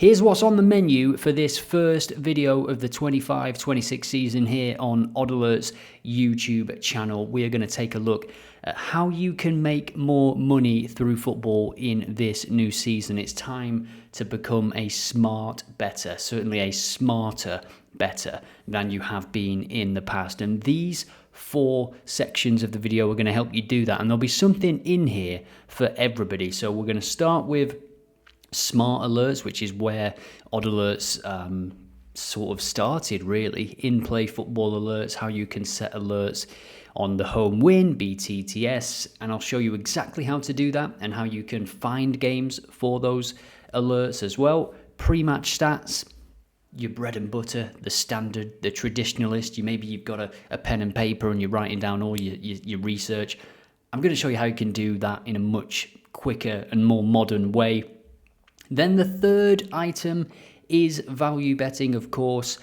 Here's what's on the menu for this first video of the 25-26 season here on OddAlerts YouTube channel. We are going to take a look at how you can make more money through football in this new season. It's time to become a smart bettor, certainly a smarter bettor than you have been in the past. And these 4 sections of the video are going to help you do that. And there'll be something in here for everybody. So we're going to start with Smart Alerts, which is where OddAlerts sort of started, really. In-play football alerts, how you can set alerts on the home win, BTTS, and I'll show you exactly how to do that and how you can find games for those alerts as well. Pre-match stats, your bread and butter, the standard, the traditionalist. Maybe you've got a pen and paper and you're writing down all your research. I'm going to show you how you can do that in a much quicker and more modern way. Then the third item is value betting, of course.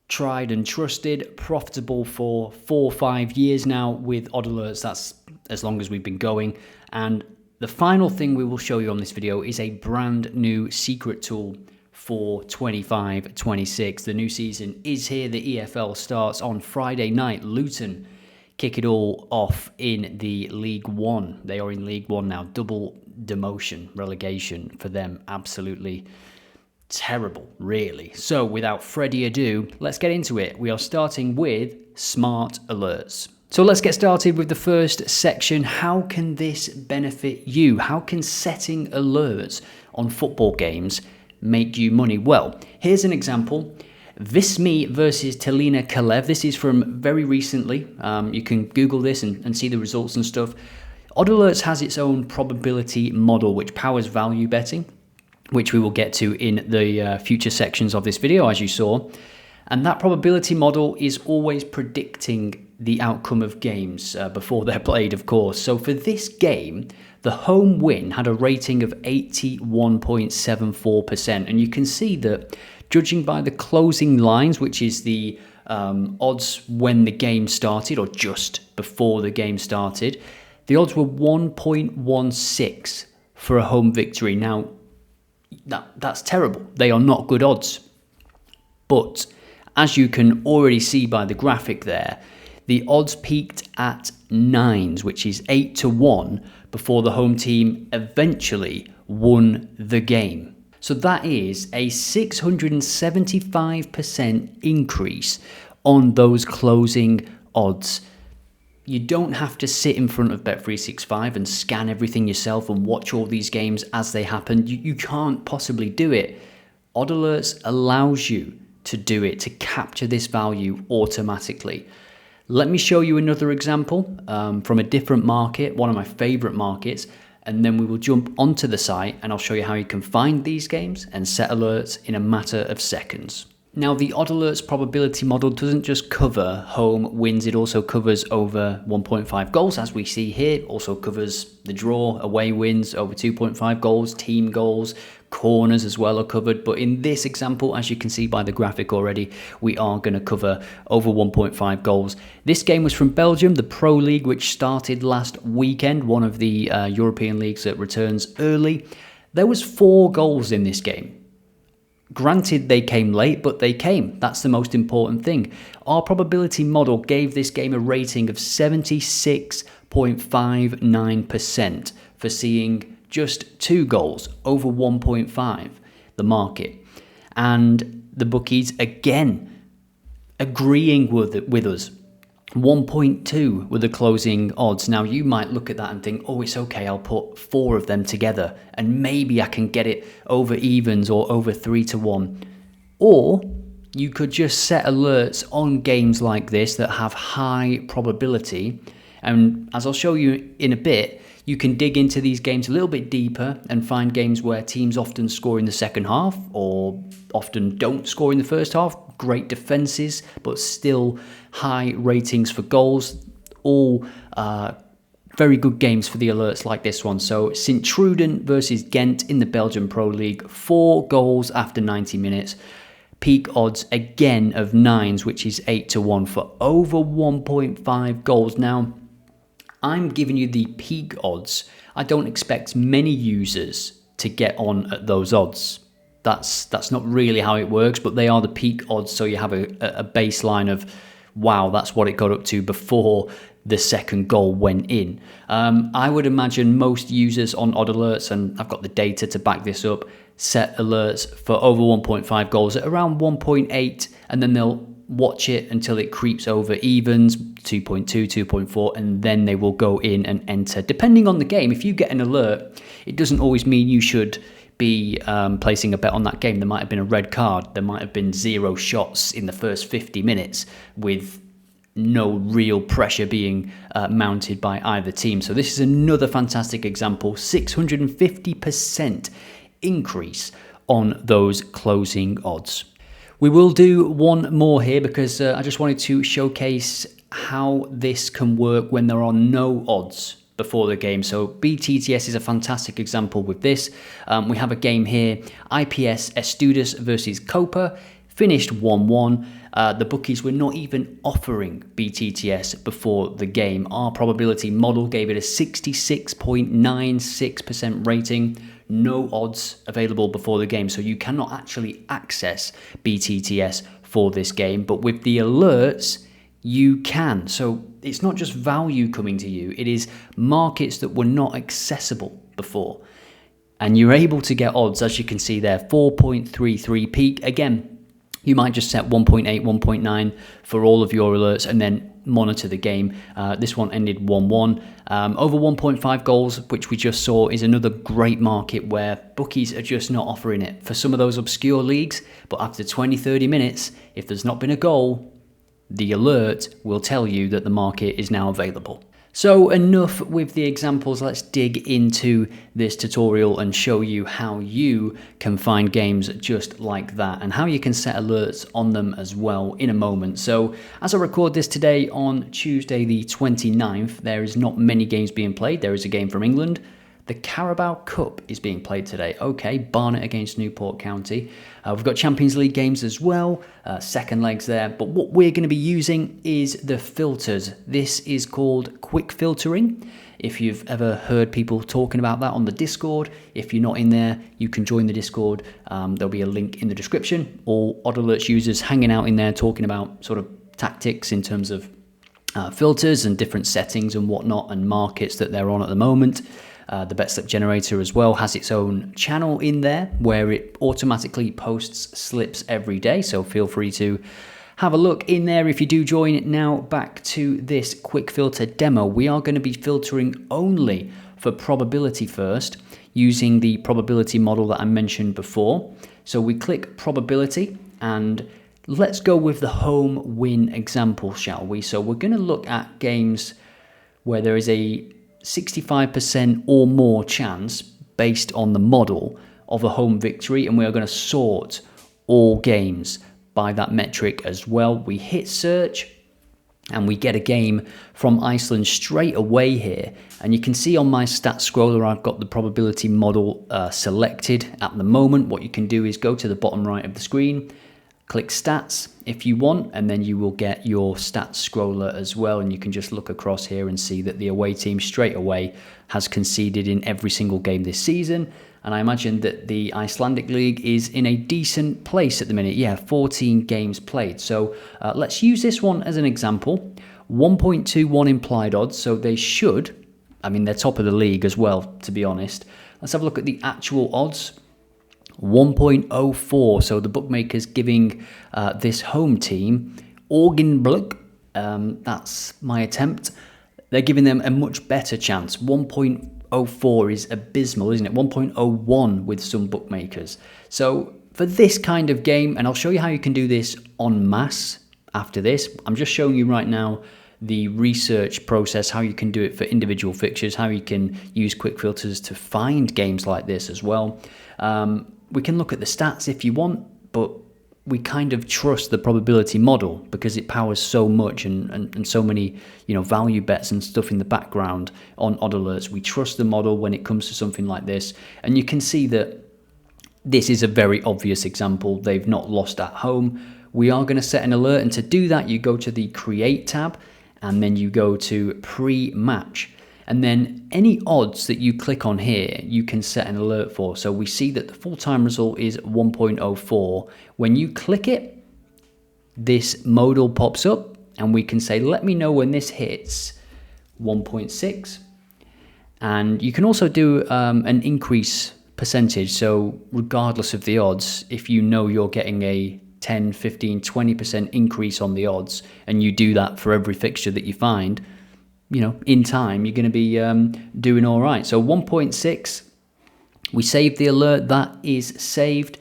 Tried and trusted, profitable for 4 or 5 years now with OddAlerts. That's as long as we've been going. And the final thing we will show you on this video is a brand new secret tool for 25-26. The new season is here. The EFL starts on Friday night. Luton kick it all off in the League One. They are in League One now. Double demotion, relegation for them. Absolutely terrible, really. So without further ado, let's get into it. We are starting with Smart Alerts. So let's get started with the first section. How can this benefit you? How can setting alerts on football games make you money? Well, here's an example. Vismi versus Telina Kalev. This is from very recently. You can Google this and see the results and stuff. OddAlerts has its own probability model which powers value betting, which we will get to in the future sections of this video, as you saw. And that probability model is always predicting the outcome of games before they're played, of course. So for this game, the home win had a rating of 81.74%. And you can see that, judging by the closing lines, which is the odds when the game started or just before the game started, the odds were 1.16 for a home victory. Now, that's terrible. They are not good odds. But as you can already see by the graphic there, the odds peaked at 9s, which is 8-1, before the home team eventually won the game. So that is a 675% increase on those closing odds. You don't have to sit in front of Bet365 and scan everything yourself and watch all these games as they happen. You can't possibly do it. OddAlerts allows you to do it, to capture this value automatically. Let me show you another example from a different market, one of my favorite markets, and then we will jump onto the site and I'll show you how you can find these games and set alerts in a matter of seconds. Now, the OddAlerts probability model doesn't just cover home wins, it also covers over 1.5 goals, as we see here. It also covers the draw, away wins, over 2.5 goals, team goals, corners as well are covered. But in this example, as you can see by the graphic already, we are going to cover over 1.5 goals. This game was from Belgium, the Pro League, which started last weekend, one of the European leagues that returns early. There was 4 goals in this game. Granted, they came late, but they came. That's the most important thing. Our probability model gave this game a rating of 76.59% for seeing just 2 goals over 1.5, the market. And the bookies, again, agreeing with us. 1.2 were the closing odds. Now, you might look at that and think, oh, it's okay, I'll put 4 of them together and maybe I can get it over evens or over 3-1. Or you could just set alerts on games like this that have high probability. And as I'll show you in a bit, you can dig into these games a little bit deeper and find games where teams often score in the second half or often don't score in the first half. Great defenses, but still high ratings for goals. All very good games for the alerts like this one. So Sint-Truiden versus Ghent in the Belgian Pro League. 4 goals after 90 minutes. Peak odds again of 9s, which is 8-1 for over 1.5 goals. Now, I'm giving you the peak odds. I don't expect many users to get on at those odds. That's not really how it works, but they are the peak odds. So you have a baseline of, wow, that's what it got up to before the second goal went in. I would imagine most users on OddAlerts, and I've got the data to back this up, set alerts for over 1.5 goals at around 1.8, and then they'll watch it until it creeps over evens, 2.2, 2.4, and then they will go in and enter. Depending on the game, if you get an alert, it doesn't always mean you should be placing a bet on that game. There might have been a red card. There might have been 0 shots in the first 50 minutes with no real pressure being mounted by either team. So this is another fantastic example, 650% increase on those closing odds. We will do one more here because I just wanted to showcase how this can work when there are no odds before the game. So BTTS is a fantastic example with this. We have a game here, IPS Estudios versus Copa, finished 1-1. The bookies were not even offering BTTS before the game. Our probability model gave it a 66.96% rating. No odds available before the game, so you cannot actually access BTTS for this game. But with the alerts, you can. So it's not just value coming to you, it is markets that were not accessible before. And you're able to get odds, as you can see there, 4.33 peak. Again, you might just set 1.8, 1.9 for all of your alerts and then monitor the game. This one ended 1-1. Over 1.5 goals, which we just saw, is another great market where bookies are just not offering it for some of those obscure leagues. But after 20, 30 minutes, if there's not been a goal, the alert will tell you that the market is now available. So enough with the examples, let's dig into this tutorial and show you how you can find games just like that and how you can set alerts on them as well in a moment. So as I record this today on Tuesday the 29th, there is not many games being played. There is a game from England. The Carabao Cup is being played today. Okay, Barnet against Newport County. We've got Champions League games as well, second legs there. But what we're going to be using is the filters. This is called quick filtering. If you've ever heard people talking about that on the Discord, if you're not in there, you can join the Discord. There'll be a link in the description. All OddAlerts users hanging out in there talking about sort of tactics in terms of filters and different settings and whatnot and markets that they're on at the moment. The Betslip Generator as well has its own channel in there where it automatically posts slips every day. So feel free to have a look in there if you do join it. Now back to this quick filter demo. We are going to be filtering only for probability first using the probability model that I mentioned before. So we click probability and let's go with the home win example, shall we? So we're going to look at games where there is a 65% or more chance based on the model of a home victory, and we are going to sort all games by that metric as well. We hit search and we get a game from Iceland straight away here, and you can see on my stats scroller I've got the probability model selected at the moment. What you can do is go to the bottom right of the screen, click stats if you want, and then you will get your stats scroller as well, and you can just look across here and see that the away team straight away has conceded in every single game this season. And I imagine that the Icelandic League is in a decent place at the minute. Yeah, 14 games played. So let's use this one as an example. 1.21 implied odds, so they should, I mean, they're top of the league as well, to be honest. Let's have a look at the actual odds. 1.04, so the bookmakers giving this home team, Augenblick, that's my attempt, they're giving them a much better chance. 1.04 is abysmal, isn't it? 1.01 with some bookmakers. So for this kind of game, and I'll show you how you can do this en masse after this, I'm just showing you right now the research process, how you can do it for individual fixtures, how you can use quick filters to find games like this as well. We can look at the stats if you want, but we kind of trust the probability model because it powers so much and so many, you know, value bets and stuff in the background on OddAlerts. We trust the model when it comes to something like this. And you can see that this is a very obvious example. They've not lost at home. We are going to set an alert, and to do that, you go to the Create tab, and then you go to Pre-Match. And then any odds that you click on here, you can set an alert for. So we see that the full-time result is 1.04. When you click it, this modal pops up and we can say, let me know when this hits 1.6. And you can also do an increase percentage. So regardless of the odds, if you know you're getting a 10, 15, 20% increase on the odds, and you do that for every fixture that you find, you know, in time, you're going to be doing all right. So 1.6, we saved the alert, that is saved.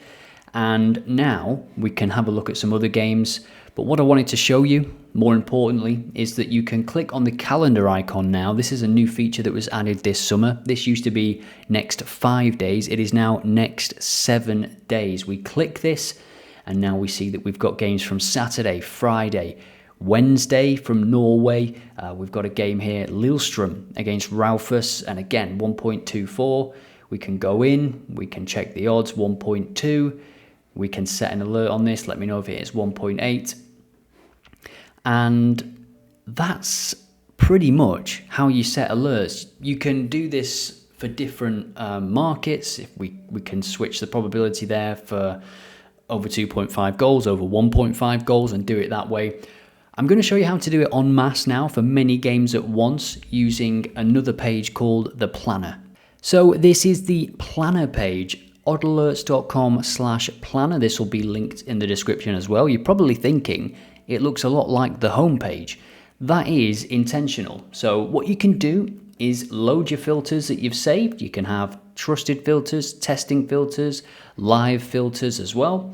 And now we can have a look at some other games. But what I wanted to show you, more importantly, is that you can click on the calendar icon now. This is a new feature that was added this summer. This used to be next 5 days. It is now next 7 days. We click this, and now we see that we've got games from Saturday, Friday, Wednesday from Norway. We've got a game here, Lillestrøm against Raufoss, and again, 1.24. We can go in, we can check the odds, 1.2. We can set an alert on this, let me know if it is 1.8. And that's pretty much how you set alerts. You can do this for different markets. If we can switch the probability there for over 2.5 goals, over 1.5 goals, and do it that way. I'm going to show you how to do it en masse now for many games at once using another page called the Planner. So this is the Planner page, oddalerts.com/planner. This will be linked in the description as well. You're probably thinking it looks a lot like the home page. That is intentional. So what you can do is load your filters that you've saved. You can have trusted filters, testing filters, live filters as well.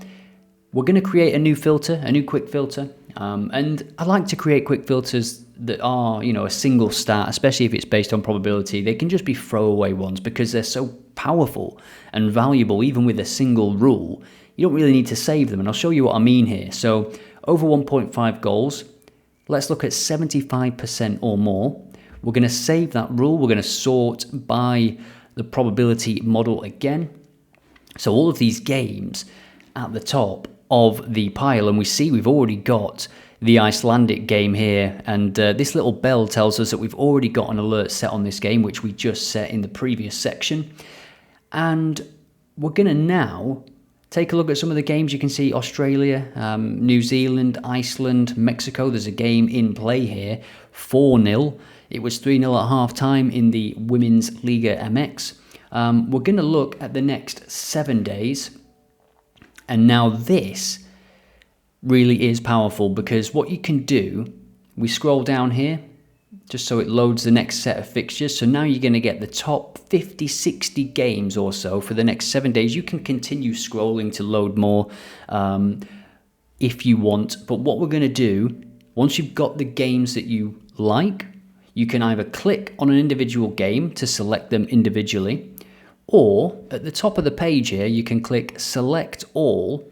We're going to create a new filter, a new quick filter. And I like to create quick filters that are, you know, a single stat, especially if it's based on probability. They can just be throwaway ones because they're so powerful and valuable, even with a single rule. You don't really need to save them, and I'll show you what I mean here. So over 1.5 goals, let's look at 75% or more. We're going to save that rule. We're going to sort by the probability model again. So all of these games at the top of the pile, and we see we've already got the Icelandic game here, and this little bell tells us that we've already got an alert set on this game, which we just set in the previous section. And we're going to now take a look at some of the games. You can see Australia, New Zealand, Iceland, Mexico. There's a game in play here, 4-0. It was 3-0 at half-time in the Women's Liga MX. We're going to look at the next 7 days. And now this really is powerful, because what you can do, we scroll down here just so it loads the next set of fixtures. So now you're going to get the top 50, 60 games or so for the next 7 days. You can continue scrolling to load more if you want. But what we're going to do, once you've got the games that you like, you can either click on an individual game to select them individually, or at the top of the page here, you can click select all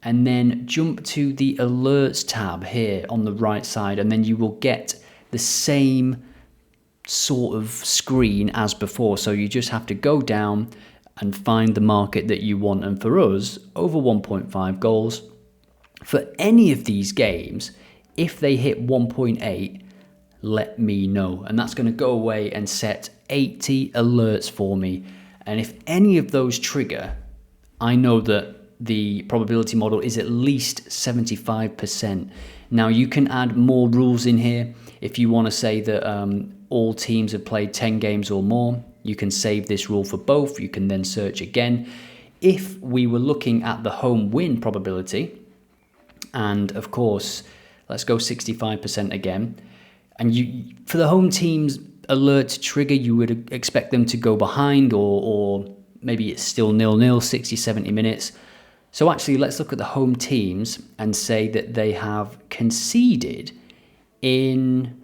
and then jump to the alerts tab here on the right side, and then you will get the same sort of screen as before. So you just have to go down and find the market that you want. And for us, over 1.5 goals, for any of these games, if they hit 1.8, let me know. And that's going to go away and set 80 alerts for me. And if any of those trigger, I know that the probability model is at least 75%. Now you can add more rules in here. If you want to say that all teams have played 10 games or more, you can save this rule for both. You can then search again. If we were looking at the home win probability, and of course, let's go 65% again. And you, for the home team's alert to trigger, you would expect them to go behind, or maybe it's still 0-0, 60, 70 minutes. So actually, let's look at the home teams and say that they have conceded in,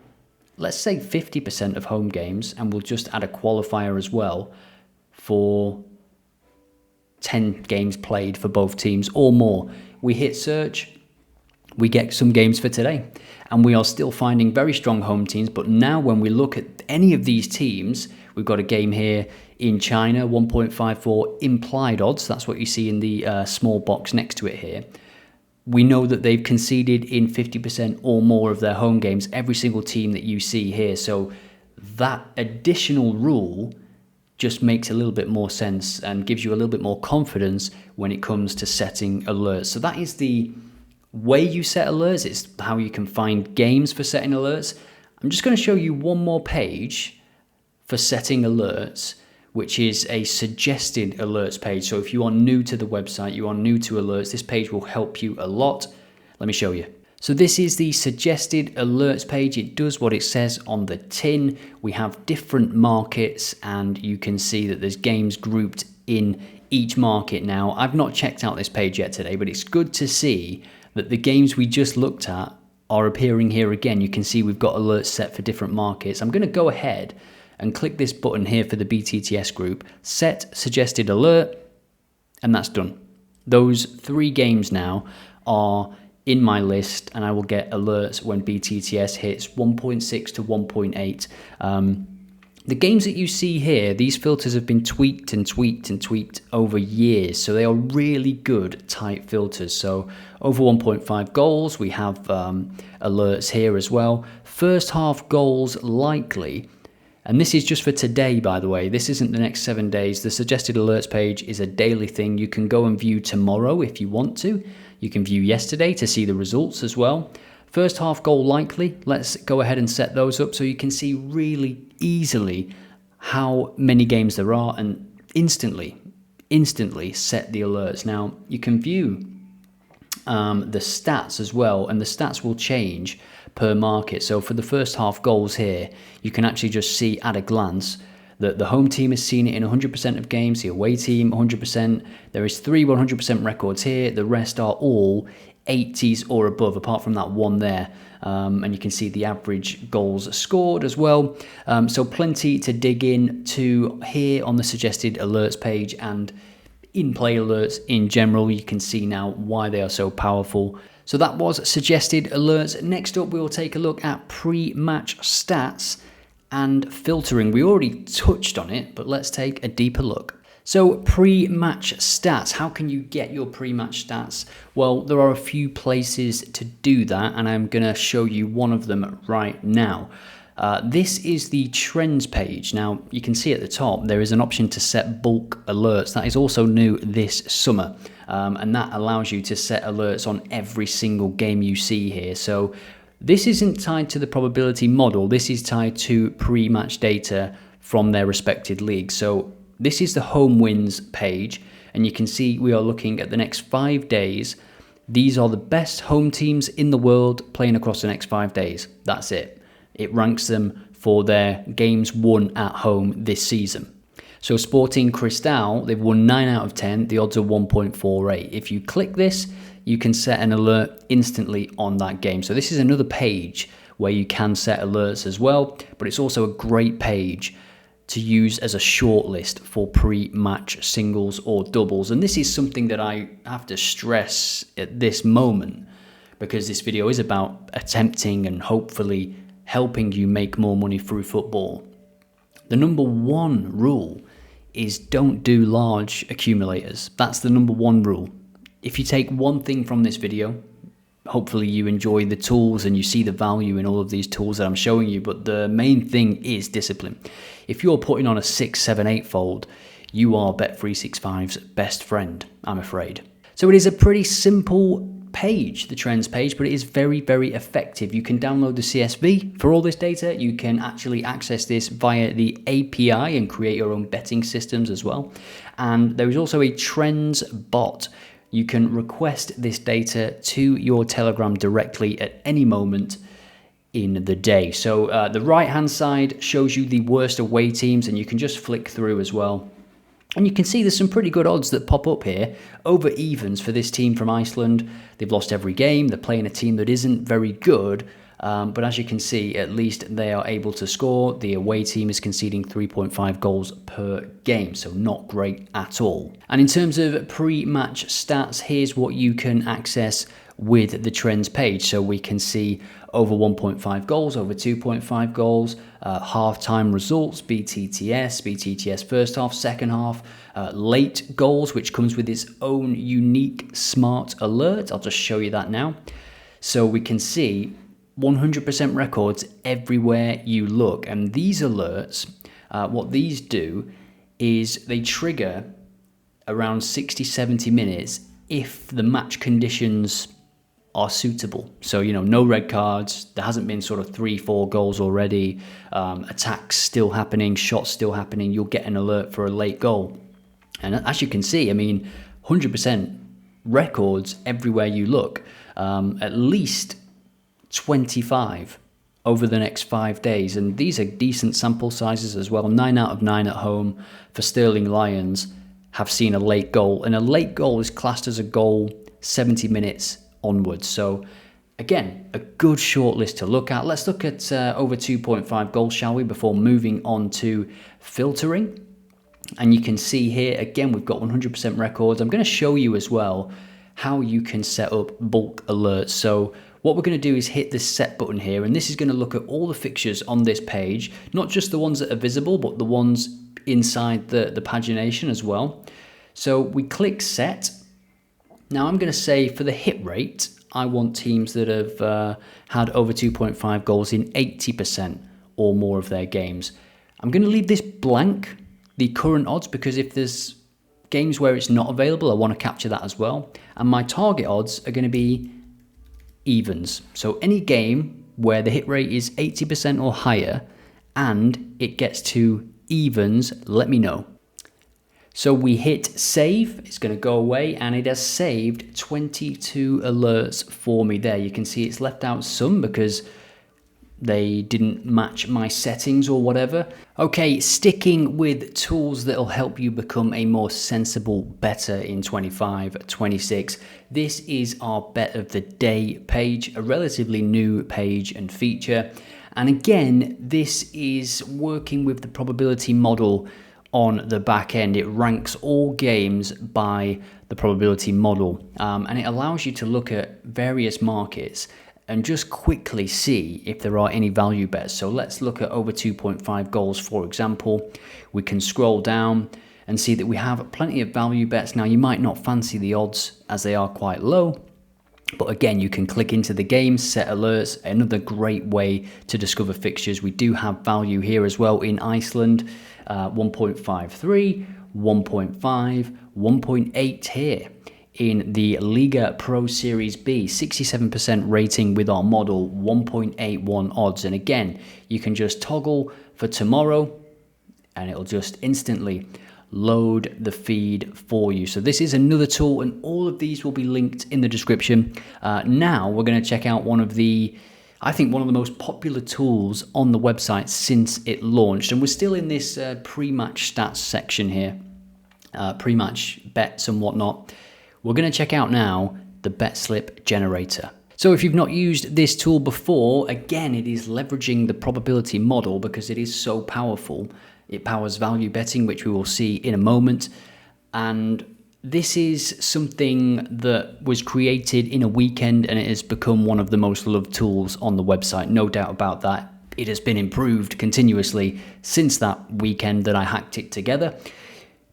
let's say, 50% of home games, and we'll just add a qualifier as well for 10 games played for both teams or more. We hit search, we get some games for today, and we are still finding very strong home teams. But now when we look at any of these teams, we've got a game here in China, 1.54 implied odds. That's what you see in the small box next to it here. We know that they've conceded in 50% or more of their home games, every single team that you see here. So that additional rule just makes a little bit more sense and gives you a little bit more confidence when it comes to setting alerts. So that is the way you set alerts. It's how you can find games for setting alerts. I'm just going to show you one more page for setting alerts, which is a suggested alerts page. So if you are new to the website, you are new to alerts, this page will help you a lot. Let me show you. So this is the suggested alerts page. It does what it says on the tin. We have different markets and you can see that there's games grouped in each market now. I've not checked out this page yet today, but it's good to see that the games we just looked at are appearing here again. You can see we've got alerts set for different markets. I'm going to go ahead and click this button here for the BTTS group, set suggested alert, and that's done. Those 3 games now are in my list, and I will get alerts when BTTS hits 1.6 to 1.8. The games that you see here, these filters have been tweaked and tweaked and tweaked over years, so they are really good, tight filters. So over 1.5 goals, we have alerts here as well. First half goals likely, and this is just for today, by the way. This isn't the next 7 days. The suggested alerts page is a daily thing. You can go and view tomorrow if you want to. You can view yesterday to see the results as well. First half goal likely, let's go ahead and set those up so you can see really easily how many games there are and instantly set the alerts. Now you can view the stats as well, and the stats will change per market. So for the first half goals here, you can actually just see at a glance that the home team has seen it in 100% of games, the away team 100%. There is 3 100% records here. The rest are all 80s or above, apart from that one there. And you can see the average goals scored as well. So plenty to dig in to here on the suggested alerts page, and in-play alerts in general. You can see now why they are so powerful. So that was suggested alerts. Next up, we will take a look at pre-match stats and filtering. We already touched on it, but let's take a deeper look. So pre-match stats, how can you get your pre-match stats? Well, there are a few places to do that, and I'm going to show you one of them right now. This is the trends page. Now, you can see at the top, there is an option to set bulk alerts. That is also new this summer, and that allows you to set alerts on every single game you see here. So this isn't tied to the probability model. This is tied to pre-match data from their respected leagues. So this is the home wins page, and you can see we are looking at the next 5 days. These are the best home teams in the world playing across the next 5 days. That's it. It ranks them for their games won at home this season. So Sporting Cristal, they've won 9 out of 10. The odds are 1.48. If you click this, you can set an alert instantly on that game. So this is another page where you can set alerts as well, but it's also a great page to use as a shortlist for pre-match singles or doubles. And this is something that I have to stress at this moment, because this video is about attempting and hopefully helping you make more money through football. The number 1 rule is don't do large accumulators. That's the number 1 rule. If you take one thing from this video, hopefully you enjoy the tools and you see the value in all of these tools that I'm showing you, but the main thing is discipline. If you're putting on a 6, 7, 8 fold, you are Bet365's best friend, I'm afraid. So it is a pretty simple page, the trends page, but it is very, very effective. You can download the CSV for all this data. You can actually access this via the API and create your own betting systems as well. And there is also a trends bot. You can request this data to your Telegram directly at any moment in the day. So the right hand side shows you the worst away teams, and you can just flick through as well. And you can see there's some pretty good odds that pop up here. Over evens for this team from Iceland. They've lost every game. They're playing a team that isn't very good. But as you can see, at least they are able to score. The away team is conceding 3.5 goals per game, so not great at all. And in terms of pre-match stats, here's what you can access with the trends page. So we can see over 1.5 goals, over 2.5 goals, half-time results, BTTS first half, second half, late goals, which comes with its own unique smart alert. I'll just show you that now. So we can see 100% records everywhere you look. And these alerts, what these do is they trigger around 60-70 minutes if the match conditions are suitable. So, no red cards, there hasn't been sort of 3-4 goals already, attacks still happening, shots still happening, you'll get an alert for a late goal. And as you can see, 100% records everywhere you look, at least 25 over the next 5 days. And these are decent sample sizes as well. 9 out of 9 at home for Sterling Lions have seen a late goal, and a late goal is classed as a goal 70 minutes onwards. So again, a good short list to look at. Let's look at over 2.5 goals, shall we, before moving on to filtering. And you can see here, again, we've got 100% records. I'm going to show you as well how you can set up bulk alerts. So what we're going to do is hit this set button here, and this is going to look at all the fixtures on this page, not just the ones that are visible, but the ones inside the pagination as well. So we click set. Now I'm going to say for the hit rate, I want teams that have had over 2.5 goals in 80% or more of their games. I'm going to leave this blank, the current odds, because if there's games where it's not available, I want to capture that as well. And my target odds are going to be evens. So any game where the hit rate is 80% or higher and it gets to evens, let me know. So we hit save, it's going to go away, and it has saved 22 alerts for me there. You can see it's left out some because they didn't match my settings or whatever. Okay, sticking with tools that'll help you become a more sensible bettor in 25-26. This is our bet of the day page, a relatively new page and feature. And again, this is working with the probability model on the back end. It ranks all games by the probability model, and it allows you to look at various markets and just quickly see if there are any value bets. So let's look at over 2.5 goals, for example. We can scroll down and see that we have plenty of value bets. Now, you might not fancy the odds as they are quite low, but again, you can click into the game, set alerts, another great way to discover fixtures. We do have value here as well in Iceland, 1.53, 1.5, 1.8 here. In the Liga Pro Series B, 67% rating with our model, 1.81 odds. And again, you can just toggle for tomorrow and it'll just instantly load the feed for you. So this is another tool, and all of these will be linked in the description. Now we're going to check out one of the most popular tools on the website since it launched. And we're still in this pre-match stats section here, pre-match bets and whatnot. We're going to check out now the Betslip Generator. So if you've not used this tool before, again, it is leveraging the probability model because it is so powerful. It powers value betting, which we will see in a moment. And this is something that was created in a weekend, and it has become one of the most loved tools on the website. No doubt about that. It has been improved continuously since that weekend that I hacked it together.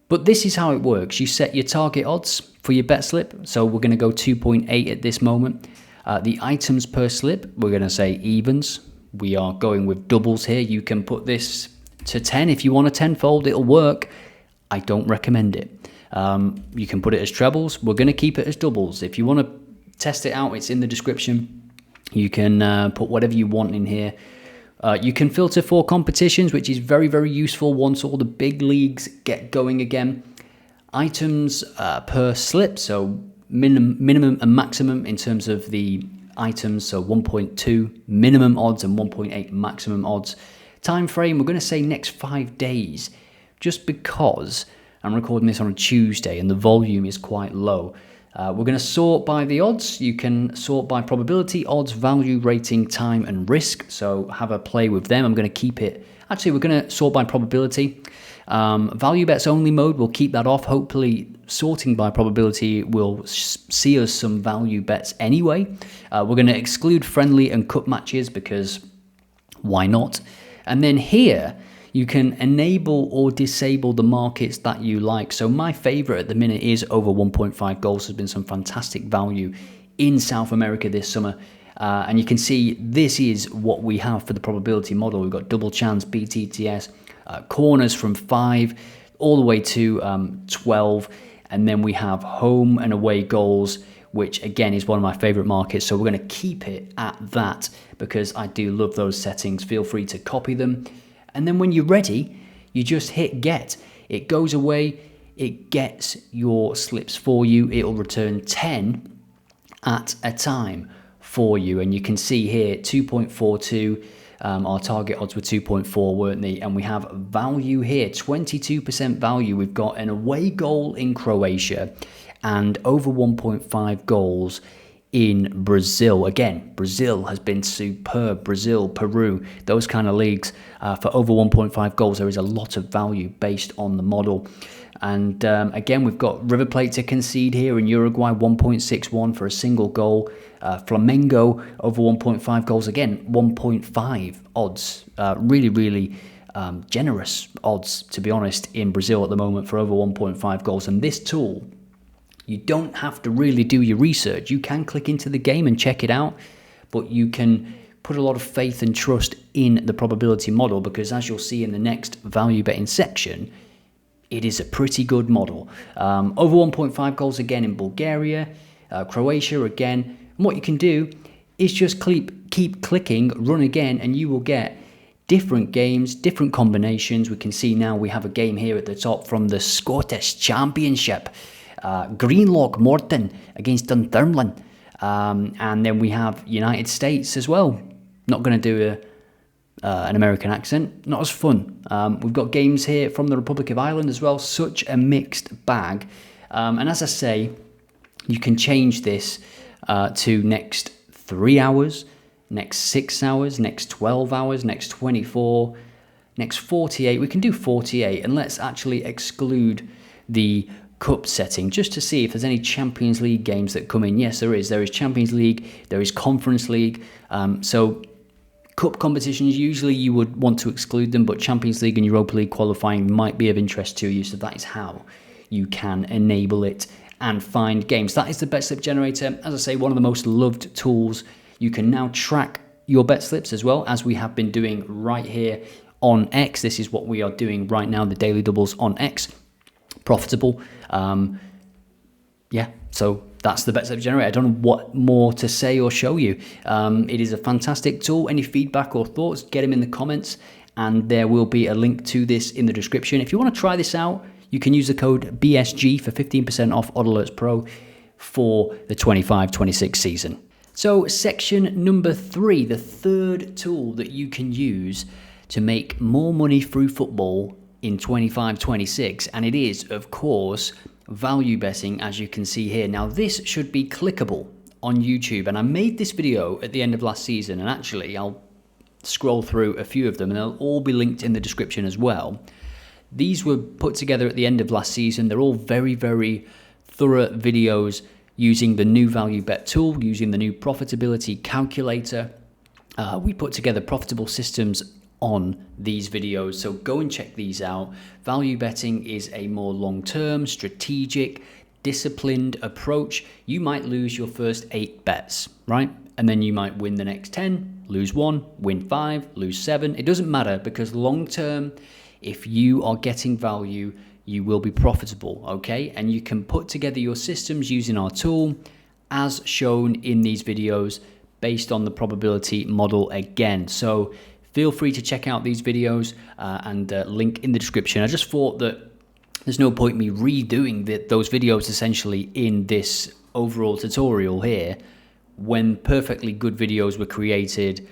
But this is how it works. You set your target odds for your bet slip. So we're going to go 2.8 at this moment. The items per slip, we're going to say evens. We are going with doubles here. You can put this to 10 if you want a tenfold. It'll work. I don't recommend it. You can put it as trebles. We're going to keep it as doubles. If you want to test it out, it's in the description. You can put whatever you want in here. You can filter for competitions, which is very, very useful once all the big leagues get going again. Items per slip, so minimum and maximum in terms of the items, so 1.2 minimum odds and 1.8 maximum odds. Time frame, we're going to say next 5 days, just because I'm recording this on a Tuesday and the volume is quite low. We're going to sort by the odds. You can sort by probability, odds, value, rating, time, and risk. So have a play with them. I'm going to keep it. Actually, we're going to sort by probability. Value bets only mode, we'll keep that off. Hopefully, sorting by probability will see us some value bets anyway. We're going to exclude friendly and cup matches because why not? And then here, you can enable or disable the markets that you like. So my favorite at the minute is over 1.5 goals. There's been some fantastic value in South America this summer. And you can see this is what we have for the probability model. We've got double chance, BTTS, corners from 5 all the way to 12. And then we have home and away goals, which again is one of my favorite markets. So we're going to keep it at that because I do love those settings. Feel free to copy them. And then when you're ready, you just hit get. It goes away. It gets your slips for you. It'll return 10 at a time for you. And you can see here 2.42. Our target odds were 2.4, weren't they? And we have value here, 22% value. We've got an away goal in Croatia and over 1.5 goals in Brazil. Again, Brazil has been superb. Brazil, Peru, those kind of leagues. For over 1.5 goals, there is a lot of value based on the model. And again, we've got River Plate to concede here in Uruguay, 1.61 for a single goal. Flamengo, over 1.5 goals, again, 1.5 odds. Really generous odds, to be honest, in Brazil at the moment for over 1.5 goals. And this tool, you don't have to really do your research. You can click into the game and check it out, but you can put a lot of faith and trust in the probability model because, as you'll see in the next value betting section, it is a pretty good model. Over 1.5 goals again in Bulgaria, Croatia again. And what you can do is just keep clicking, run again, and you will get different games, different combinations. We can see now we have a game here at the top from the Scottish Championship. Greenlock Morton against Dunfermline. And then we have United States as well. Not going to do an American accent. Not as fun. We've got games here from the Republic of Ireland as well. Such a mixed bag. And as I say, you can change this to next 3 hours, next 6 hours, next 12 hours, next 24, next 48. We can do 48. And let's actually exclude the cup setting just to see if there's any Champions League games that come in. Yes, there is. There is Champions League. There is Conference League. So cup competitions, usually you would want to exclude them, but Champions League and Europa League qualifying might be of interest to you. So that is how you can enable it and find games. That is the Betslip Generator. As I say, one of the most loved tools. You can now track your bet slips as well, as we have been doing right here on X. This is what we are doing right now, the daily doubles on X. Profitable. Yeah, so that's the Betslip Generator. I don't know what more to say or show you. It is a fantastic tool. Any feedback or thoughts, get them in the comments, and there will be a link to this in the description. If you want to try this out, you can use the code BSG for 15% off OddAlerts Pro for the 25-26 season. So section number 3, the third tool that you can use to make more money through football in 25-26, and it is, of course, value betting, as you can see here. Now, this should be clickable on YouTube, and I made this video at the end of last season, and actually, I'll scroll through a few of them, and they'll all be linked in the description as well. These were put together at the end of last season. They're all very thorough videos using the new value bet tool, using the new profitability calculator. We put together profitable systems on these videos, so go and check these out. Value betting is a more long-term, strategic, disciplined approach. You might lose your first 8 bets, right? And then you might win the next 10, lose 1, win 5, lose 7. It doesn't matter, because long-term, if you are getting value, you will be profitable, okay? And you can put together your systems using our tool, as shown in these videos, based on the probability model again. So feel free to check out these videos and link in the description. I just thought that there's no point me redoing those videos essentially in this overall tutorial here when perfectly good videos were created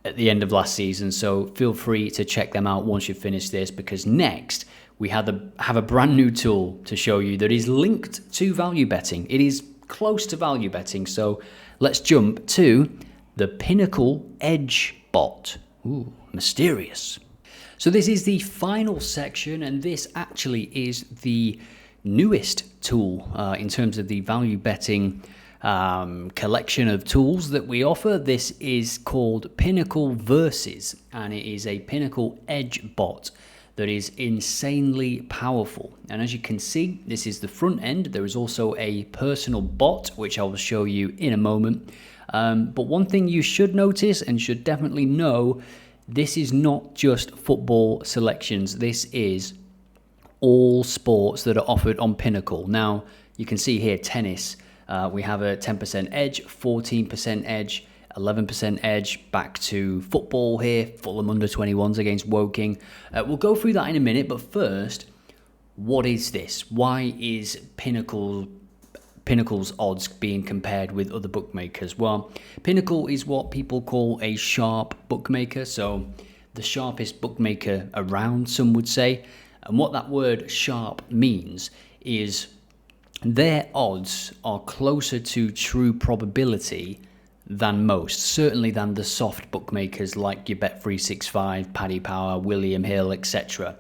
at the end of last season. So feel free to check them out once you've finished this, because next we have a brand new tool to show you that is linked to value betting. It is close to value betting. So let's jump to the Pinnacle Edge Bot. Ooh, mysterious. So this is the final section, and this actually is the newest tool in terms of the value betting collection of tools that we offer. This is called Pinnacle Versus, and it is a Pinnacle Edge Bot that is insanely powerful. And as you can see, this is the front end. There is also a personal bot, which I will show you in a moment. But one thing you should notice and should definitely know, this is not just football selections. This is all sports that are offered on Pinnacle. Now, you can see here tennis. We have a 10% edge, 14% edge, 11% edge, back to football here, Fulham under 21s against Woking. We'll go through that in a minute, but first, what is this? Why is Pinnacle's odds being compared with other bookmakers? Well, Pinnacle is what people call a sharp bookmaker, so the sharpest bookmaker around, some would say. And what that word sharp means is their odds are closer to true probability than most, certainly than the soft bookmakers like your Bet365, Paddy Power, William Hill, etc.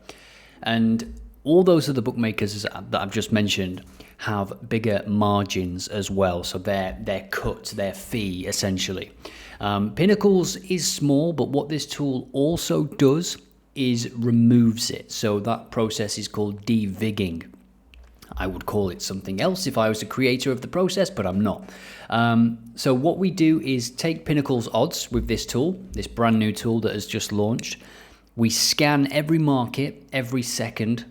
And all those other bookmakers that I've just mentioned have bigger margins as well, so their cut, their fee essentially. Pinnacle's is small, but what this tool also does is removes it. So that process is called devigging. I would call it something else if I was the creator of the process, but I'm not. So what we do is take Pinnacle's odds with this tool, this brand new tool that has just launched. We scan every market every second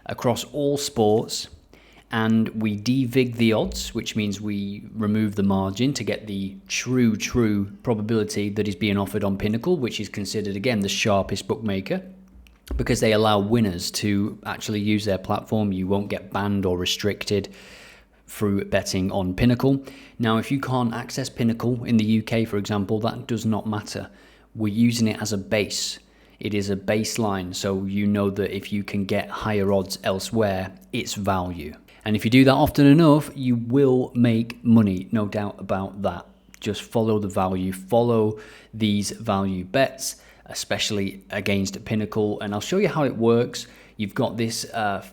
across all sports, and we devig the odds, which means we remove the margin to get the true probability that is being offered on Pinnacle, which is considered, again, the sharpest bookmaker, because they allow winners to actually use their platform. You won't get banned or restricted through betting on Pinnacle. Now, if you can't access Pinnacle in the UK, for example, that does not matter. We're using it as a base. It is a baseline, so you know that if you can get higher odds elsewhere, it's value. And if you do that often enough, you will make money, no doubt about that. Just follow the value, follow these value bets, especially against Pinnacle, and I'll show you how it works. You've got this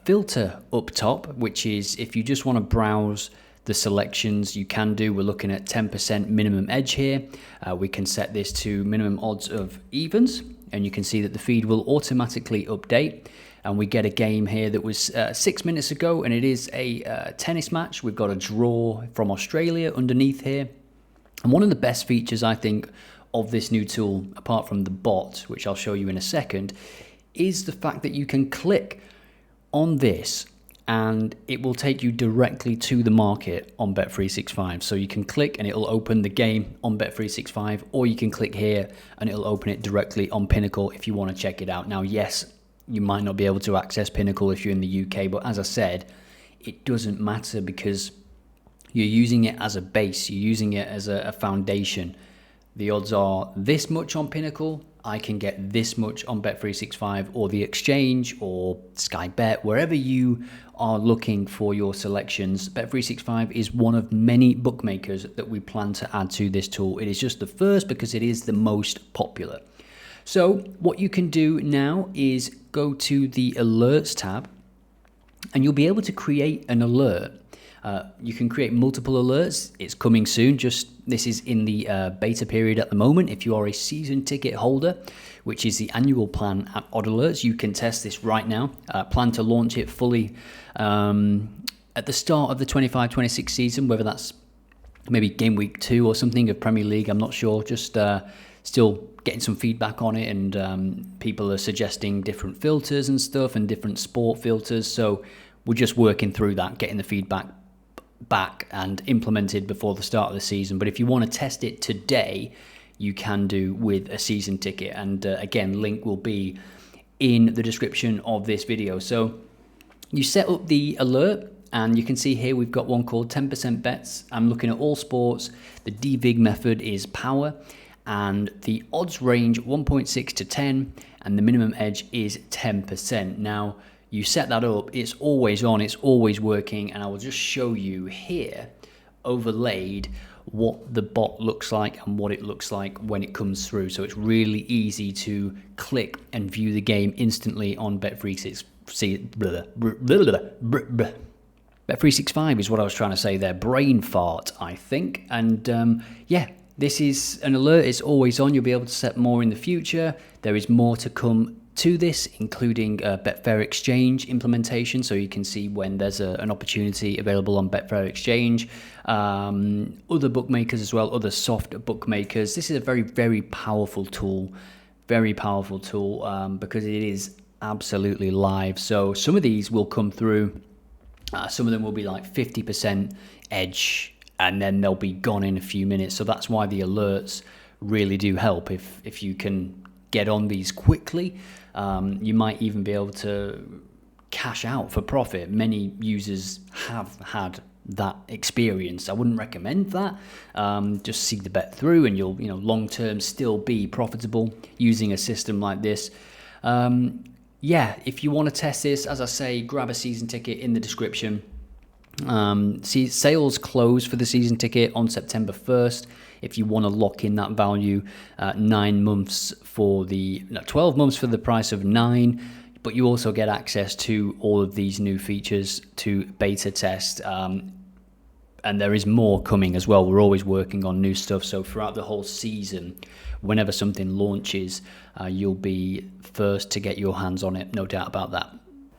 filter up top, which is if you just want to browse the selections, you can do. We're looking at 10% minimum edge here. We can set this to minimum odds of evens, and you can see that the feed will automatically update. And we get a game here that was 6 minutes ago, and it is a tennis match. We've got a draw from Australia underneath here. And one of the best features, I think, of this new tool, apart from the bot, which I'll show you in a second, is the fact that you can click on this and it will take you directly to the market on Bet365. So you can click and it'll open the game on Bet365, or you can click here and it'll open it directly on Pinnacle if you want to check it out. Now, yes, you might not be able to access Pinnacle if you're in the UK, but as I said, it doesn't matter because you're using it as a base, you're using it as a foundation. The odds are this much on Pinnacle, I can get this much on Bet365 or the exchange or Sky Bet, wherever you are looking for your selections. Bet365 is one of many bookmakers that we plan to add to this tool. It is just the first because it is the most popular. So what you can do now is go to the alerts tab and you'll be able to create an alert. You can create multiple alerts. It's coming soon. This is in the beta period at the moment. If you are a season ticket holder, which is the annual plan at OddAlerts, you can test this right now. Plan to launch it fully at the start of the 25-26 season, whether that's maybe game week 2 or something of Premier League. I'm not sure. Just still getting some feedback on it, and people are suggesting different filters and stuff and different sport filters. So we're just working through that, getting the feedback back and implemented before the start of the season. But if you want to test it today, you can do with a season ticket, and again, link will be in the description of this video. So you set up the alert, and you can see here we've got one called 10% bets. I'm looking at all sports. The devig method is power, and the odds range 1.6 to 10, and the minimum edge is 10%. Now, you set that up, it's always on, it's always working, and I will just show you here, overlaid, what the bot looks like and what it looks like when it comes through. So it's really easy to click and view the game instantly on Bet365 is what I was trying to say there. Brain fart, I think. And yeah, this is an alert, it's always on. You'll be able to set more in the future. There is more to come to this, including Betfair Exchange implementation, so you can see when there's an opportunity available on Betfair Exchange. Other bookmakers as well, other soft bookmakers. This is a very, very powerful tool, because it is absolutely live. So some of these will come through. Some of them will be like 50% edge, and then they'll be gone in a few minutes. So that's why the alerts really do help. If you can get on these quickly, you might even be able to cash out for profit. Many users have had that experience. I wouldn't recommend that. Just see the bet through, and you'll long term still be profitable using a system like this. Yeah, if you want to test this, as I say, grab a season ticket in the description. See, sales close for the season ticket on September 1st. If you want to lock in that value, 9 months for 12 months for the price of 9, but you also get access to all of these new features to beta test. And there is more coming as well. We're always working on new stuff. So throughout the whole season, whenever something launches, you'll be first to get your hands on it, no doubt about that.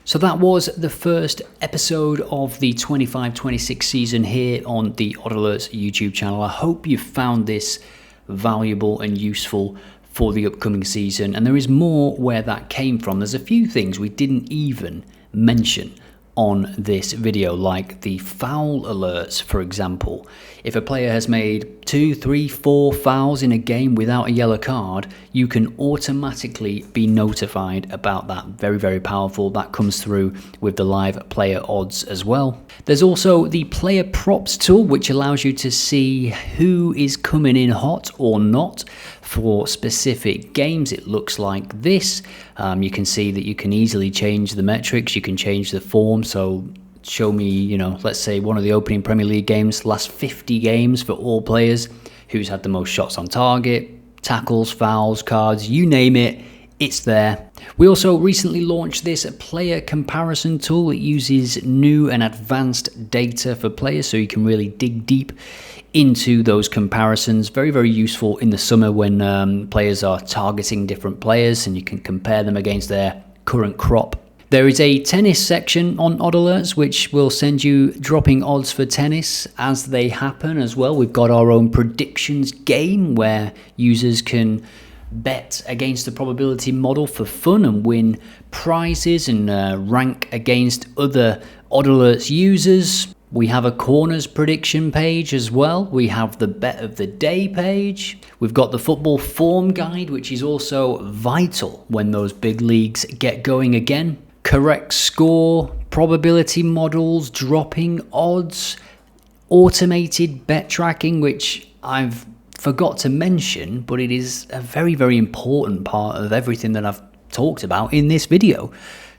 So that was the first episode of the 25-26 season here on the OddAlerts YouTube channel. I hope you found this valuable and useful for the upcoming season. And there is more where that came from. There's a few things we didn't even mention on this video, like the foul alerts, for example. If a player has made 2, 3, 4 fouls in a game without a yellow card, you can automatically be notified about that. Very, very powerful. That comes through with the live player odds as well. There's also the player props tool, which allows you to see who is coming in hot or not for specific games. It looks like this. You can see that you can easily change the metrics. You can change the form. So show me, let's say one of the opening Premier League games, last 50 games for all players, who's had the most shots on target, tackles, fouls, cards, you name it, it's there. We also recently launched this player comparison tool. It uses new and advanced data for players, so you can really dig deep into those comparisons. Very, very useful in the summer when players are targeting different players, and you can compare them against their current crop. There is a tennis section on OddAlerts, which will send you dropping odds for tennis as they happen as well. We've got our own predictions game where users can bet against the probability model for fun and win prizes and rank against other OddAlerts users. We have a corners prediction page as well. We have the bet of the day page. We've got the football form guide, which is also vital when those big leagues get going again. Correct score, probability models, dropping odds, automated bet tracking, which I've forgot to mention, but it is a very, very important part of everything that I've talked about in this video.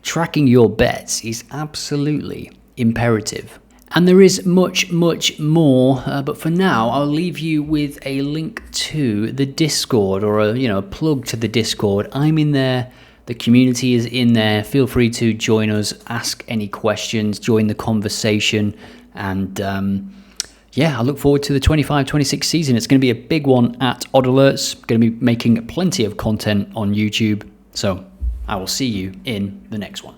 Tracking your bets is absolutely imperative. And there is much, much more, but for now, I'll leave you with a link to the Discord, or a plug to the Discord. I'm in there. The community is in there. Feel free to join us, ask any questions, join the conversation, and yeah, I look forward to the 25-26 season. It's going to be a big one at OddAlerts. Going to be making plenty of content on YouTube, so I will see you in the next one.